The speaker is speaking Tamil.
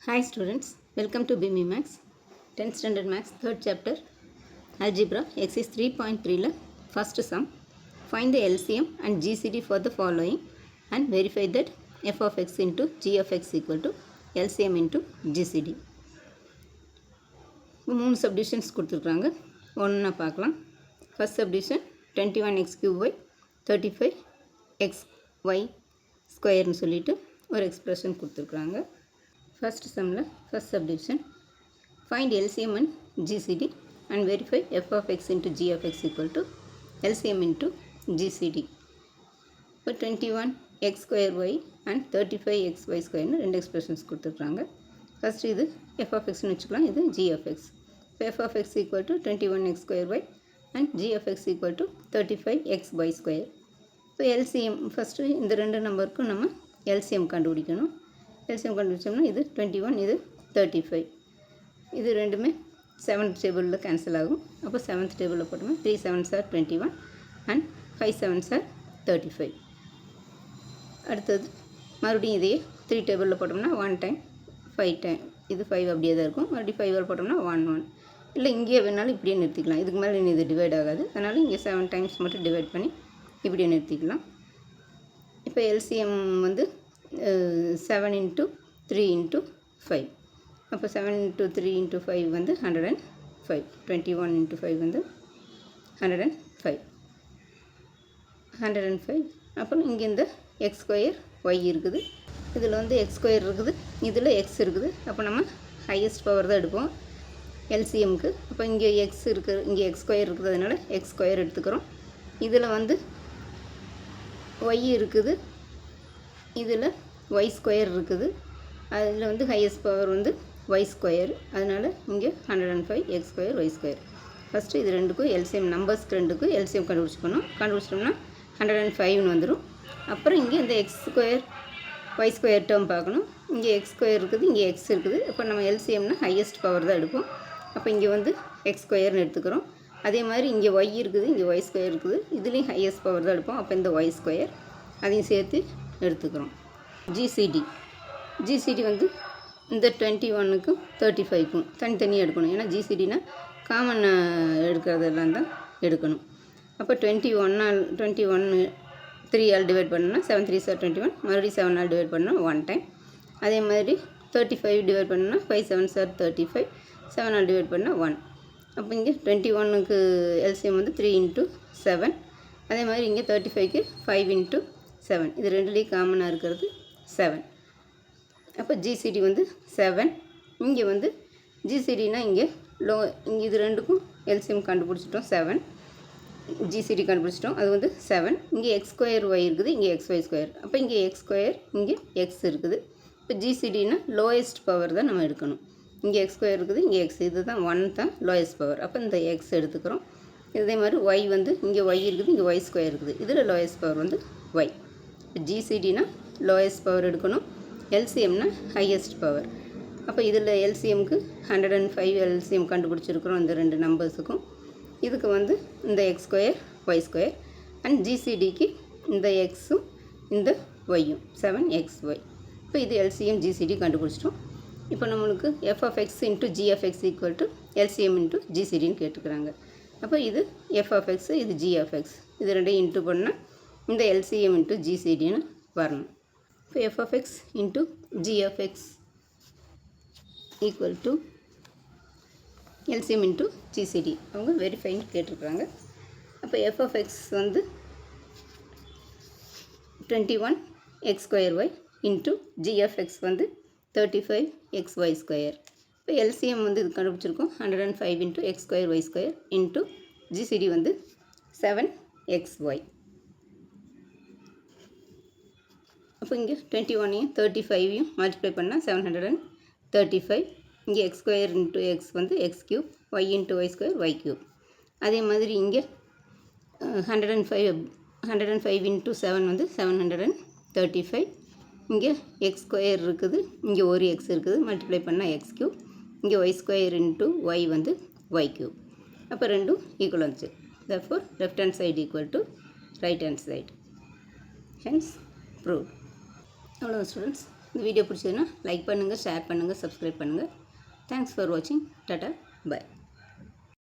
Hi students, welcome to BME Max 10th Standard Max 3rd chapter Algebra exercise 3.3 la first sum. Find the LCM and GCD for the following and verify that f of x into g of x equal to LCM into GCD. மூணு சப்டிவிஷன்ஸ் கொடுத்துருக்குறாங்க, ஒன்றா பார்க்கலாம். First subdivision 21x cube y 35xy ஸ்கொயர்னு சொல்லிட்டு ஒரு எக்ஸ்பிரஷன் கொடுத்துருக்குறாங்க. ஃபர்ஸ்ட் சம்மில் first subdivision find LCM and GCD and verify f of x into g of x equal to LCM into GCD. இப்போ 21x square y and 35xy ஸ்கொயர்னு ரெண்டு எக்ஸ்பிரஷன்ஸ் கொடுத்துருக்குறாங்க. ஃபஸ்ட்டு இது f of xன்னு வச்சுக்கலாம், இது g of x. இப்போ f of x equal to 21x square y and g of x equal to 35xy square. இப்போ LCM ஃபஸ்ட்டு இந்த ரெண்டு நம்பருக்கும் நம்ம LCM கண்டுபிடிக்கணும். LCM கண்டுபிடிச்சோம்னா இது 21, இது 35. இது ரெண்டுமே 7th டேபிளில் கேன்சல் ஆகும். அப்போ 7th டேபிளில் போட்டோம்னா 3 7s are 21 and 5 7s are 35. அடுத்தது மறுபடியும் இதையே 3 டேபிளில் போட்டோம்னா 1 டைம் 5 டைம், இது 5 அப்படியே தான் இருக்கும். மறுபடியும் 5 போட்டோம்னா 1 1. இல்லை இங்கேயே வேணாலும் இப்படியே நிறுத்திக்கலாம், இதுக்கு மேலே இது டிவைட் ஆகாது. அதனால் இங்கே 7 டைம்ஸ் மட்டும் டிவைட் பண்ணி இப்படியே நிறுத்திக்கலாம். இப்போ LCM வந்து 7 into 3 into 5. அப்போ 7 into 3 into 5 வந்து 105. 21 into 5 வந்து 105. 105. அப்புறம் இங்கே இந்த எக்ஸ் ஸ்கொயர் ஒய் இருக்குது, இதில் வந்து எக்ஸ் ஸ்கொயர் இருக்குது, இதில் எக்ஸ் இருக்குது. அப்போ நம்ம ஹையஸ்ட் பவர் தான் எடுப்போம் LCMக்கு. அப்போ இங்கே எக்ஸ் இருக்குது, இங்கே எக்ஸ் ஸ்கொயர் இருக்கிறதுனால எக்ஸ் ஸ்கொயர் எடுத்துக்கிறோம். இதில் வந்து ஒய் இருக்குது, இதில் ஒய் ஸ்கொயர் இருக்குது, அதில் வந்து ஹையஸ்ட் பவர் வந்து ஒய் ஸ்கொயர். அதனால் இங்கே 105 x square y square. First இது ரெண்டுக்கும் LCM நம்பர்ஸ்க்கு ரெண்டுக்கும் LCM கண்டுபிடிச்சிக்கணும். கண்டுபிடிச்சிட்டோம்னா 105ன்னு வந்துடும். அப்புறம் இங்கே இந்த x square y square term பார்க்கணும். இங்கே எக்ஸ் ஸ்கொயர் இருக்குது, இங்கே எக்ஸ் இருக்குது. அப்போ நம்ம LCMனா ஹையஸ்ட் பவர் தான் எடுப்போம். அப்போ இங்கே வந்து எக்ஸ் ஸ்கொயர்னு எடுத்துக்கிறோம். அதே மாதிரி இங்கே ஒய் இருக்குது, இங்கே ஒய் ஸ்கொயர் இருக்குது, இதுலேயும் ஹையஸ்ட் பவர் தான் எடுப்போம். அப்போ இந்த ஒய் ஸ்கொயர் அதையும் சேர்த்து எடுத்துக்கிறோம். GCD வந்து இந்த 21க்கும் 35க்கும் தனித்தனியாக எடுக்கணும். ஏன்னா GCDனா காமன் எடுக்கிறதெல்லாம் தான் எடுக்கணும். அப்போ 21 3 ஆல் டிவைட் பண்ணோன்னா 7 3s are 21, மறுபடியும் 7 ஆல் டிவைட் பண்ணால் 1 டைம். அதே மாதிரி 35 டிவைட் பண்ணோன்னா 5 7s are 35, 7 ஆல் டிவைட் பண்ணால் 1. அப்போ இங்கே 21க்கு LCM வந்து 3 into 7. அதே மாதிரி இங்கே 35க்கு 5 into 7. இது ரெண்டுலேயும் காமனாக இருக்கிறது 7. அப்போ GCD வந்து 7. இங்கே வந்து GCDனா இங்கே இங்கே இது ரெண்டுக்கும் LCM கண்டுபிடிச்சிட்டோம் 7. GCD கண்டுபிடிச்சிட்டோம், அது வந்து 7. இங்கே எக்ஸ் ஸ்கொயர் ஒய் இருக்குது, இங்கே XY ஸ்கொயர். அப்போ இங்கே எக்ஸ் ஸ்கொயர், இங்கே எக்ஸ் இருக்குது. இப்போ GCDனா லோயஸ்ட் பவர் தான் நம்ம எடுக்கணும். இங்கே எக்ஸ் ஸ்கொயர் இருக்குது, இங்கே எக்ஸ், இது தான் 1 தான் லோயஸ்ட் பவர். அப்போ இந்த எக்ஸ் எடுத்துக்கிறோம். இதே மாதிரி ஒய் வந்து இங்கே ஒய் இருக்குது, இங்கே ஒய் ஸ்கொயர் இருக்குது, இதில் லோயஸ்ட் பவர் வந்து ஒய். இப்போ GCDனா லோயஸ்ட் பவர் எடுக்கணும், LCMனா ஹையஸ்ட் பவர். அப்போ இதில் LCMக்கு 105 LCM கண்டுபிடிச்சிருக்கிறோம் இந்த ரெண்டு நம்பர்ஸுக்கும். இதுக்கு வந்து இந்த x square y square and GCDக்கு இந்த எக்ஸும் இந்த ஒய்யும் 7xy. இப்போ இது LCM GCD கண்டுபிடிச்சிட்டோம். இப்போ நம்மளுக்கு f of x into g of x equal to LCM into GCDன்னு கேட்டுக்கிறாங்க. அப்போ இது f of x, இது g of x, இது ரெண்டையும் இன்ட்டு பண்ணால் இந்த LCM into GCDன்னு வரணும். இப்போ f of x into g of x equal to LCM into GCD அவங்க வெரிஃபைன்னு கேட்டிருக்கிறாங்க. அப்போ f of x வந்து 21x square y into g of x வந்து 35xy ஸ்கொயர். இப்போ LCM வந்து இது கண்டுபிடிச்சிருக்கோம் 105 into x square y square into GCD வந்து 7xy. அப்போ இங்கே 21ஐயும் 35ஐயும் மல்டிப்ளை பண்ணால் 735. இங்கே எக்ஸ் ஸ்கொயர் இன்ட்டு எக்ஸ் வந்து x cube, y into y square y cube. அதே மாதிரி இங்கே 105 இன்ட்டு 7 வந்து 735. இங்கே எக்ஸ் ஸ்கொயர் இருக்குது, இங்கே ஒரு எக்ஸ் இருக்குது, மல்டிப்ளை பண்ணால் எக்ஸ் க்யூப். இங்கே ஒய் ஸ்கொயர் இன்ட்டு ஒய் வந்து ஒய் க்யூப். அப்போ ரெண்டும் ஈக்குவல் வந்துச்சு. therefore left hand side equal to right hand side, hence proved. அவ்வளோ ஸ்டூடெண்ட்ஸ், இந்த வீடியோ பிடிச்சதுன்னா லைக் பண்ணுங்கள், ஷேர் பண்ணுங்கள், சப்ஸ்கிரைப் பண்ணுங்கள். தேங்க்ஸ் ஃபார் வாட்சிங். Tata, by.